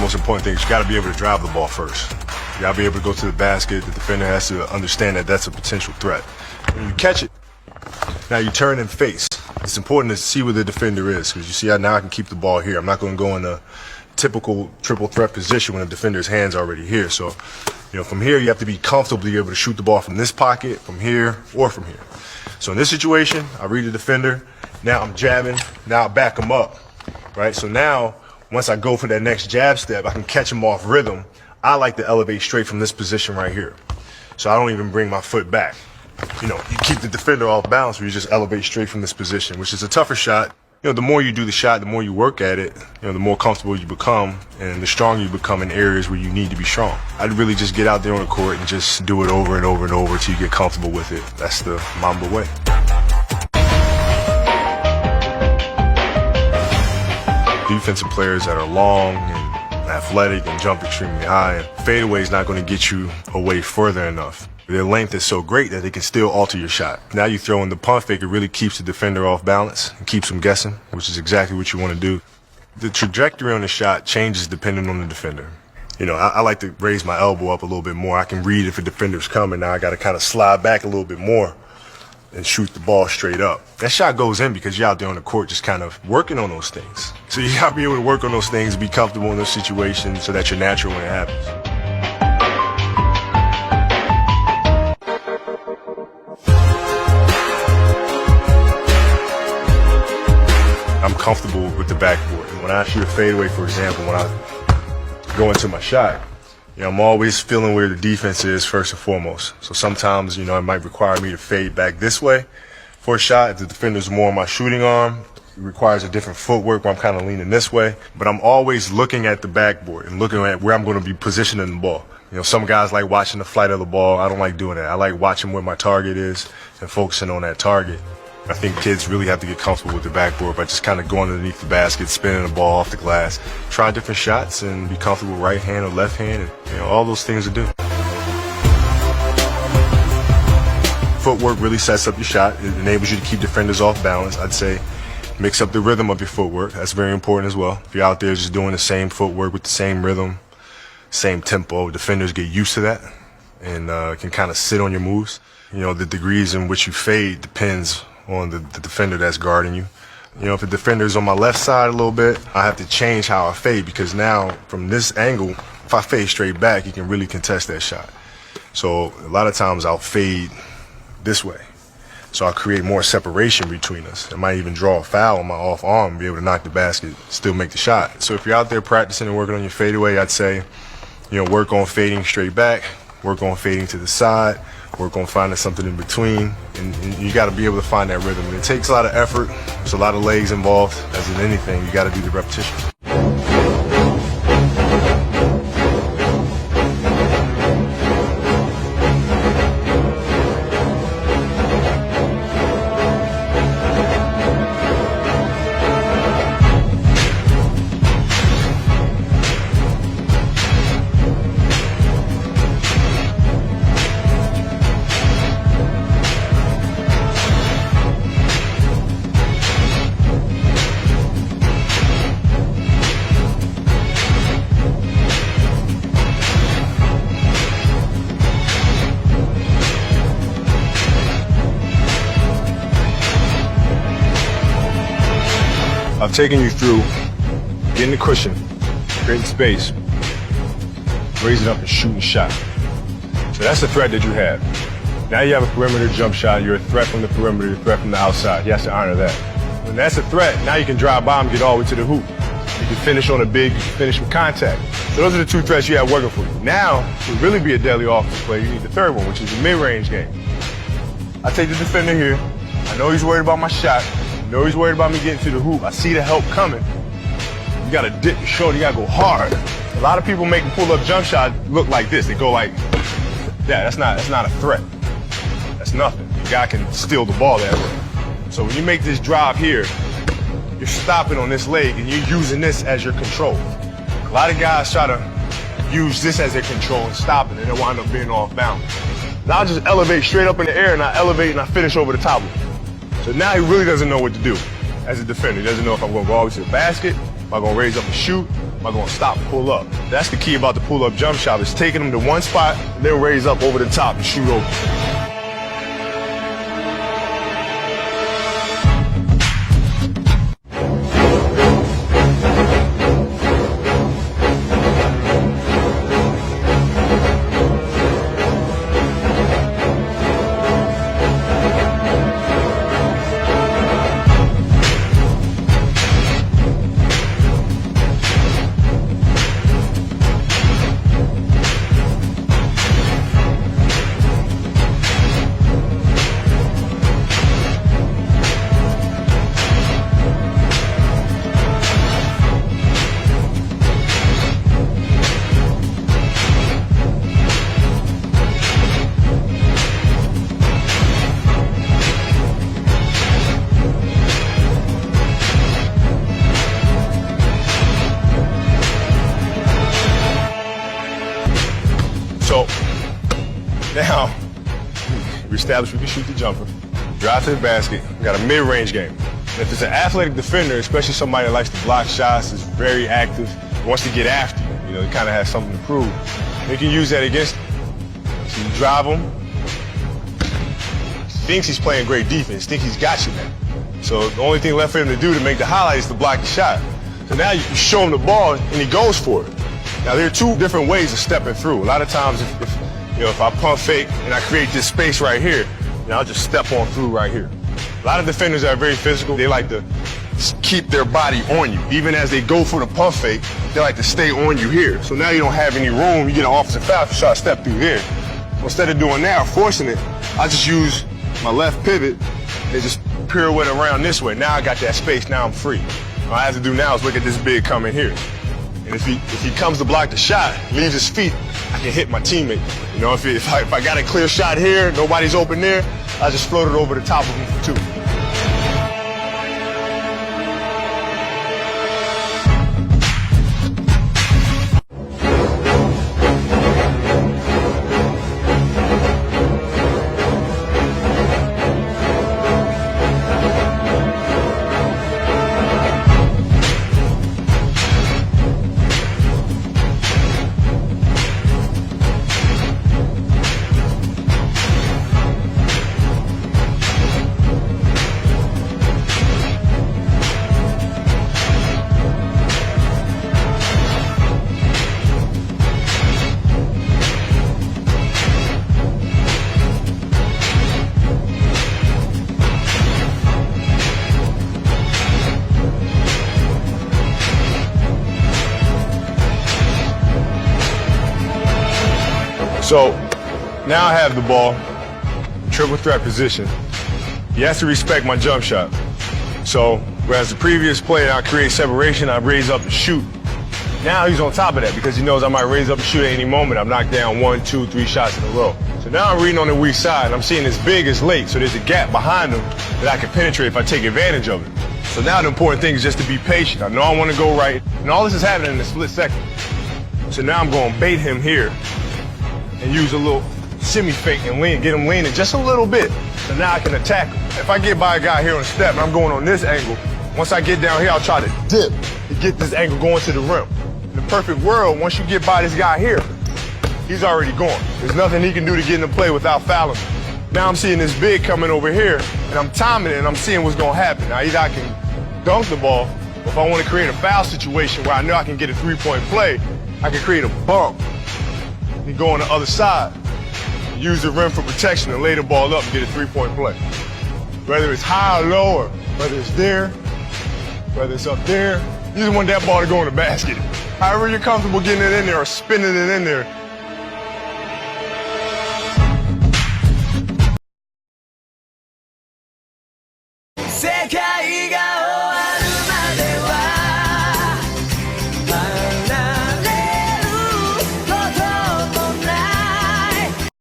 most important thing is you got to be able to drive the ball first. You got to be able to go to the basket. The defender has to understand that that's a potential threat. When you catch it, now you turn and face. It's important to see where the defender is, because you see how now I can keep the ball here. I'm not going to go in a typical triple threat position when the defender's hand's already here. So, from here you have to be comfortably able to shoot the ball from this pocket, from here, or from here. So in this situation, I read the defender. Now I'm jabbing. Now I back him up, right? So now, once I go for that next jab step, I can catch him off rhythm. I like to elevate straight from this position right here. So I don't even bring my foot back. You keep the defender off balance, or you just elevate straight from this position, which is a tougher shot. The more you do the shot, the more you work at it, the more comfortable you become, and the stronger you become in areas where you need to be strong. I'd really just get out there on the court and just do it over and over and over until you get comfortable with it. That's the Mamba way. Defensive players that are long and athletic and jump extremely high, and fadeaway is not going to get you away further enough. Their length is so great that they can still alter your shot. Now you throw in the pump fake, it really keeps the defender off balance and keeps them guessing, which is exactly what you want to do. The trajectory on the shot changes depending on the defender. I like to raise my elbow up a little bit more. I can read if a defender's coming. Now I got to kind of slide back a little bit more and shoot the ball straight up. That shot goes in because you're out there on the court just kind of working on those things. So you got to be able to work on those things, be comfortable in those situations so that you're natural when it happens. I'm comfortable with the backboard. When I shoot a fadeaway, for example, when I go into my shot, I'm always feeling where the defense is first and foremost. So sometimes, it might require me to fade back this way for a shot. If the defender's more on my shooting arm, it requires a different footwork where I'm kind of leaning this way. But I'm always looking at the backboard and looking at where I'm going to be positioning the ball. Some guys like watching the flight of the ball. I don't like doing that. I like watching where my target is and focusing on that target. I think kids really have to get comfortable with the backboard by just kind of going underneath the basket, spinning the ball off the glass, try different shots, and be comfortable right hand or left hand, and all those things to do. Footwork really sets up your shot. It enables you to keep defenders off balance. I'd say mix up the rhythm of your footwork. That's very important as well. If you're out there just doing the same footwork with the same rhythm, same tempo, defenders get used to that and can kind of sit on your moves. The degrees in which you fade depends on the defender that's guarding you. If the defender's on my left side a little bit, I have to change how I fade, because now from this angle, if I fade straight back, he can really contest that shot. So a lot of times I'll fade this way. So I'll create more separation between us. I might even draw a foul on my off arm and be able to knock the basket, still make the shot. So if you're out there practicing and working on your fadeaway, I'd say, work on fading straight back, work on fading to the side, work on finding something in between, and you got to be able to find that rhythm. And it takes a lot of effort. There's a lot of legs involved. As in anything, you got to do the repetition. I've taken you through getting the cushion, creating space, raising up and shooting shot. So that's the threat that you have. Now you have a perimeter jump shot. You're a threat from the perimeter, you're a threat from the outside. You have to honor that. When that's a threat, now you can drive by and get all the way to the hoop. You can finish on a big, you can finish with contact. So those are the two threats you have working for you. Now, to really be a deadly offensive player, you need the third one, which is the mid-range game. I take the defender here. I know he's worried about my shot. I know he's worried about me getting to the hoop. I see the help coming. You gotta dip your shoulder, you gotta go hard. A lot of people make a pull-up jump shot look like this. They go like that. That's not a threat. That's nothing. The guy can steal the ball that way. So when you make this drive here, you're stopping on this leg and you're using this as your control. A lot of guys try to use this as their control and stop it, and they wind up being off balance. Now I just elevate straight up in the air, and I elevate and I finish over the top of it. So now he really doesn't know what to do as a defender. He doesn't know if I'm going to go all the way to the basket, if I'm going to raise up and shoot, Am I going to stop and pull up? That's the key about the pull-up jump shot, is taking them to one spot and then raise up over the top and shoot over. So now we established we can shoot the jumper, drive to the basket, we got a mid-range game. And if it's an athletic defender, especially somebody that likes to block shots, is very active, wants to get after you, he kind of has something to prove, they can use that against him. So you drive him, thinks he's playing great defense, thinks he's got you now. So the only thing left for him to do to make the highlight is to block the shot. So now you show him the ball and he goes for it. Now, there are two different ways of stepping through. A lot of times, if I pump fake and I create this space right here, I'll just step on through right here. A lot of defenders that are very physical, they like to keep their body on you. Even as they go for the pump fake, they like to stay on you here. So now you don't have any room. You get an offensive foul if you try to step through here. So instead of doing that or forcing it, I just use my left pivot and just pirouette around this way. Now I got that space. Now I'm free. All I have to do now is look at this big coming here. And if he comes to block the shot, leaves his feet, I can hit my teammate. If I got a clear shot here, nobody's open there, I just float it over the top of him for two. So now I have the ball, triple threat position. He has to respect my jump shot. So whereas the previous play, I create separation, I raise up and shoot. Now he's on top of that because he knows I might raise up and shoot at any moment. I'm knocked down 1, 2, 3 shots in a row. So now I'm reading on the weak side and I'm seeing this big is late. So there's a gap behind him that I can penetrate if I take advantage of it. So now the important thing is just to be patient. I know I want to go right. And all this is happening in a split second. So now I'm going to bait him here and use a little shimmy fake and lean, get him leaning just a little bit. So now I can attack him. If I get by a guy here on the step and I'm going on this angle, once I get down here, I'll try to dip to get this angle going to the rim. In the perfect world, once you get by this guy here, he's already gone. There's nothing he can do to get into play without fouling me. Now I'm seeing this big coming over here, and I'm timing it, and I'm seeing what's going to happen. Now either I can dunk the ball, or if I want to create a foul situation where I know I can get a three-point play, I can create a bump and go on the other side, use the rim for protection and lay the ball up and get a three-point play. Whether it's high or low, or whether it's there, whether it's up there, you just want that ball to go in the basket. However you're comfortable getting it in there or spinning it in there,